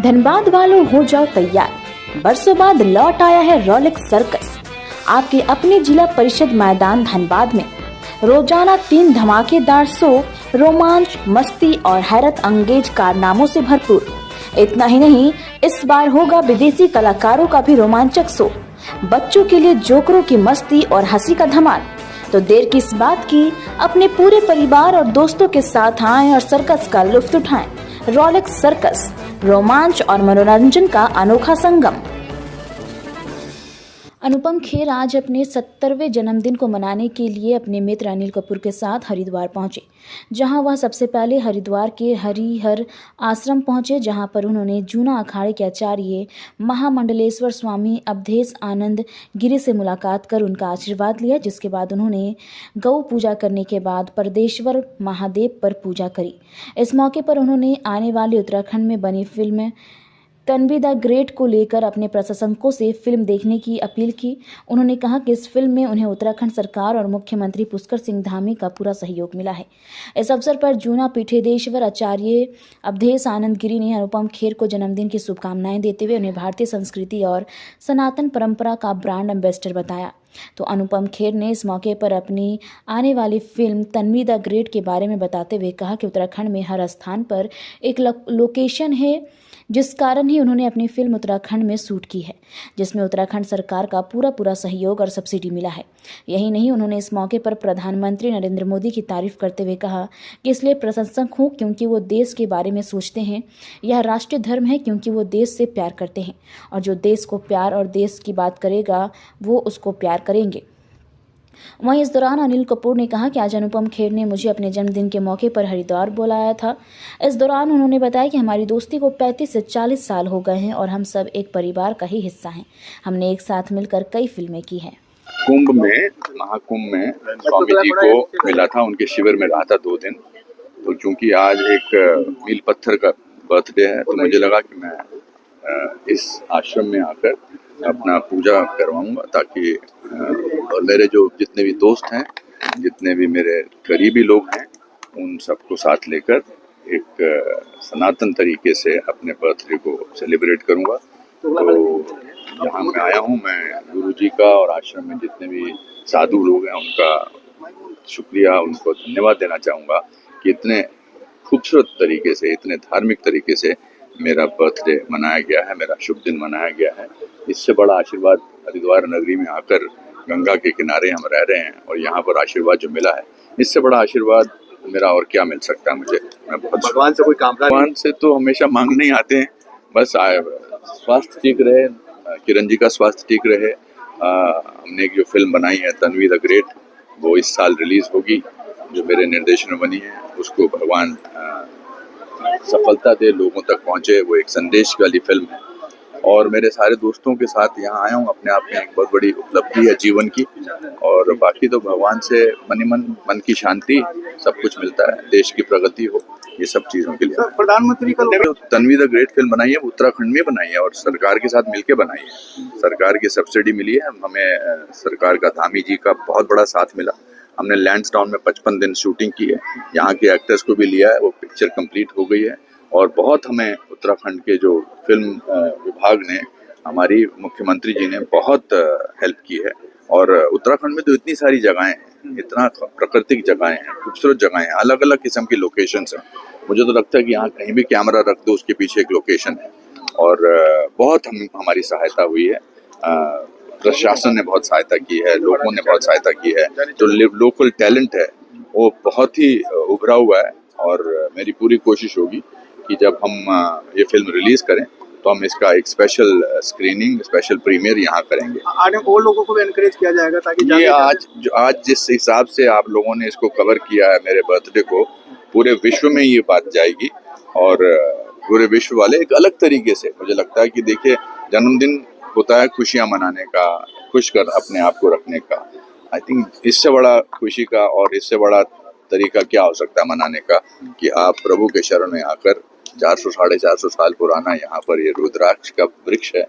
धनबाद वालों हो जाओ तैयार, बरसों बाद लौट आया है रोलेक्स सर्कस। आपके अपने जिला परिषद मैदान धनबाद में रोजाना 3 धमाकेदार शो, रोमांच, मस्ती और हैरत अंगेज कारनामों से भरपूर। इतना ही नहीं, इस बार होगा विदेशी कलाकारों का भी रोमांचक शो। बच्चों के लिए जोकरों की मस्ती और हंसी का धमाल। तो देर किस बात की, अपने पूरे परिवार और दोस्तों के साथ आएं और सर्कस का लुत्फ उठाएं। रोलेक्स सर्कस, रोमांच और मनोरंजन का अनोखा संगम। अनुपम खेर आज अपने 70वें जन्मदिन को मनाने के लिए अपने मित्र अनिल कपूर के साथ हरिद्वार पहुंचे, जहां वह सबसे पहले हरिद्वार के हरिहर आश्रम पहुंचे, जहां पर उन्होंने जूना अखाड़े के आचार्य महामंडलेश्वर स्वामी अवधेश आनंद गिरी से मुलाकात कर उनका आशीर्वाद लिया। जिसके बाद उन्होंने गौ पूजा करने के बाद परदेश्वर महादेव पर पूजा करी। इस मौके पर उन्होंने आने वाले उत्तराखंड में बनी फिल्म तन्वी द ग्रेट को लेकर अपने प्रशंसकों से फिल्म देखने की अपील की। उन्होंने कहा कि इस फिल्म में उन्हें उत्तराखंड सरकार और मुख्यमंत्री पुष्कर सिंह धामी का पूरा सहयोग मिला है। इस अवसर पर जूना पीठेदेश्वर आचार्य अवधेश आनंद गिरी ने अनुपम खेर को जन्मदिन की शुभकामनाएं देते हुए उन्हें भारतीय संस्कृति और सनातन परंपरा का ब्रांड एम्बेसडर बताया। तो अनुपम खेर ने इस मौके पर अपनी आने वाली फिल्म तन्वी द ग्रेट के बारे में बताते हुए कहा कि उत्तराखंड में हर स्थान पर एक लोकेशन है, जिस कारण ही उन्होंने अपनी फिल्म उत्तराखंड में शूट की है, जिसमें उत्तराखंड सरकार का पूरा सहयोग और सब्सिडी मिला है। यही नहीं, उन्होंने इस मौके पर प्रधानमंत्री नरेंद्र मोदी की तारीफ करते हुए कहा कि इसलिए प्रशंसक हूँ क्योंकि वो देश के बारे में सोचते हैं। यह राष्ट्रीय धर्म है क्योंकि वो देश से प्यार करते हैं, और जो देश को प्यार और देश की बात करेगा वो उसको प्यार करेंगे। वहीं इस दौरान अनिल कपूर ने कहा कि आज अनुपम खेर ने मुझे अपने जन्मदिन के मौके पर हरिद्वार बुलाया था। इस दौरान उन्होंने बताया कि हमारी दोस्ती को 35 से 40 साल हो गए हैं और हम सब एक परिवार का ही हिस्सा हैं। हमने एक साथ मिलकर कई फिल्में की हैं। कुंभ में, महाकुंभ में स्वामी जी को मिला था, उनके शिविर में रहा था 2 दिन। तो चूंकि आज एक मील पत्थर का बर्थडे है, तो मुझे लगा कि मैं इस आश्रम में आकर अपना पूजा करवाऊंगा, ताकि मेरे जो जितने भी दोस्त हैं, जितने भी मेरे करीबी लोग हैं, उन सबको साथ लेकर एक सनातन तरीके से अपने बर्थडे को सेलिब्रेट करूंगा। तो यहाँ मैं आया हूँ, मैं गुरु जी का और आश्रम में जितने भी साधु लोग हैं उनका शुक्रिया, उनको धन्यवाद देना चाहूँगा कि इतने खूबसूरत तरीके से, इतने धार्मिक तरीके से मेरा बर्थडे मनाया गया है, मेरा शुभ दिन मनाया गया है। इससे बड़ा आशीर्वाद हरिद्वार नगरी में आकर, गंगा के किनारे हम रह रहे हैं और यहाँ पर आशीर्वाद जो मिला है, इससे बड़ा आशीर्वाद मेरा और क्या मिल सकता है मुझे। मैं बहुत भगवान से कोई कामना, भगवान से तो हमेशा मांगने ही आते हैं, बस स्वास्थ्य ठीक रहे, किरण जी का स्वास्थ्य ठीक रहे। हमने एक जो फिल्म बनाई है तन्वी द ग्रेट, वो इस साल रिलीज होगी, जो मेरे निर्देशन में बनी है। उसको भगवान सफलता दे, लोगों तक पहुँचे। वो एक संदेश वाली फिल्म है और मेरे सारे दोस्तों के साथ यहाँ आया हूँ, अपने आप में एक बहुत बड़ी उपलब्धि है जीवन की। और बाकी तो भगवान से मन की शांति, सब कुछ मिलता है, देश की प्रगति हो, ये सब चीज़ों के लिए। प्रधानमंत्री का तन्वी द ग्रेट फिल्म बनाई है, वो उत्तराखंड में बनाई है और सरकार के साथ मिलके बनाई है। सरकार की सब्सिडी मिली है हमें, सरकार का धामी जी का बहुत बड़ा साथ मिला। हमने लैंड्सडाउन में 55 दिन शूटिंग की है, यहाँ के एक्टर्स को भी लिया है, वो पिक्चर कंप्लीट हो गई है। और बहुत हमें उत्तराखंड के जो फिल्म विभाग ने, हमारी मुख्यमंत्री जी ने बहुत हेल्प की है। और उत्तराखंड में तो इतनी सारी जगहें हैं, इतना प्राकृतिक जगहें हैं, खूबसूरत जगहें हैं, अलग अलग किस्म की लोकेशंस हैं। मुझे तो लगता है कि यहाँ कहीं भी कैमरा रख दो, उसके पीछे एक लोकेशन है। और बहुत हमारी सहायता हुई है, प्रशासन ने बहुत सहायता की है, लोगों ने बहुत सहायता की है। जो लोकल टैलेंट है वो बहुत ही उभरा हुआ है। और मेरी पूरी कोशिश होगी कि जब हम ये फिल्म रिलीज करें तो हम इसका एक स्पेशल स्क्रीनिंग, स्पेशल प्रीमियर यहाँ करेंगे। आगे और लोगों को भी एनकरेज किया जाएगा ताकि ये आज जिस हिसाब से आप लोगों ने इसको कवर किया है मेरे बर्थडे को, पूरे विश्व में ये बात जाएगी और पूरे विश्व वाले एक अलग तरीके से, मुझे लगता है कि देखिए, जन्मदिन होता है खुशियाँ मनाने का, खुश कर अपने आप को रखने का। आई थिंक इससे बड़ा खुशी का और इससे बड़ा तरीका क्या हो सकता है मनाने का कि आप प्रभु के शरण में आकर 400-450 साल पुराना यहाँ पर ये रुद्राक्ष का वृक्ष है,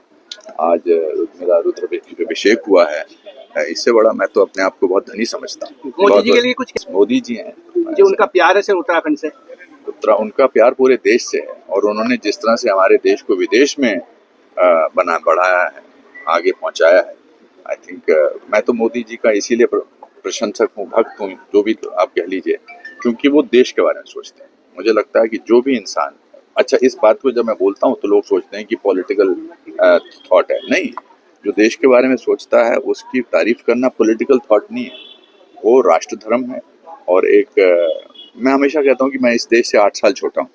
आज मेरा रुद्र अभिषेक हुआ है। इससे बड़ा मैं तो अपने आप को बहुत धनी समझता हूँ। मोदी जी के लिए कुछ, मोदी जी हैं जो उनका प्यार है सिर्फ उत्तराखंड से, उनका प्यार पूरे देश से है और उन्होंने जिस तरह से हमारे देश को विदेश में बढ़ाया है, आगे पहुंचाया है। आई थिंक मैं तो मोदी जी का इसीलिए प्रशंसक हूँ, भक्त हूँ, जो भी तो आप कह लीजिए, क्योंकि वो देश के बारे में सोचते हैं। मुझे लगता है कि जो भी इंसान, अच्छा इस बात को जब मैं बोलता हूँ तो लोग सोचते हैं कि पॉलिटिकल थॉट है, नहीं, जो देश के बारे में सोचता है उसकी तारीफ करना पॉलिटिकल थॉट नहीं है, वो राष्ट्र धर्म है। और एक मैं हमेशा कहता हूँ कि मैं इस देश से 8 साल छोटा हूँ।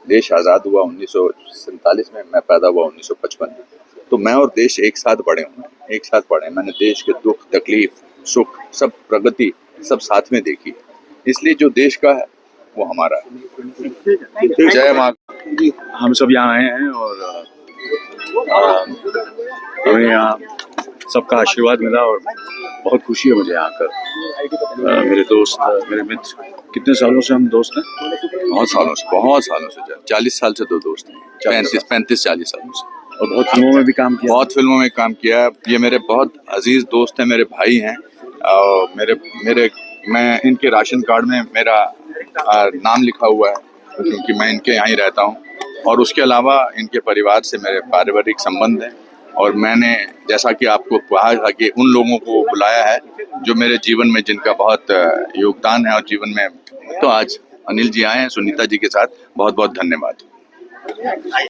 देश आज़ाद हुआ 1947 में, मैं पैदा हुआ 1955 में, तो मैं और देश एक साथ बढ़े हुए हैं, एक साथ पढ़े। मैंने देश के दुख, तकलीफ, सुख, सब प्रगति सब साथ में देखी, इसलिए जो देश का है वो हमारा है। जय माँ। हम सब यहाँ आए हैं और हमें यहाँ सबका आशीर्वाद मिला और बहुत खुशी है मुझे यहाँ आकर। मेरे दोस्त, मेरे मित्र, कितने सालों से हम दोस्त हैं? बहुत सालों से 40 साल से तो दोस्त हैं, 35-40 सालों से। और बहुत फिल्मों में भी काम किया। बहुत फिल्मों में काम किया है। ये मेरे बहुत अजीज दोस्त हैं, मेरे भाई हैं। और मैं इनके राशन कार्ड में मेरा नाम लिखा हुआ है क्योंकि मैं इनके यहाँ ही रहता हूँ। और उसके अलावा इनके परिवार से मेरे पारिवारिक संबंध हैं। और मैंने जैसा कि आपको कहा था कि उन लोगों को बुलाया है जो मेरे जीवन में, जिनका बहुत योगदान है और जीवन में, तो आज अनिल जी आए हैं सुनीता जी के साथ। बहुत बहुत धन्यवाद।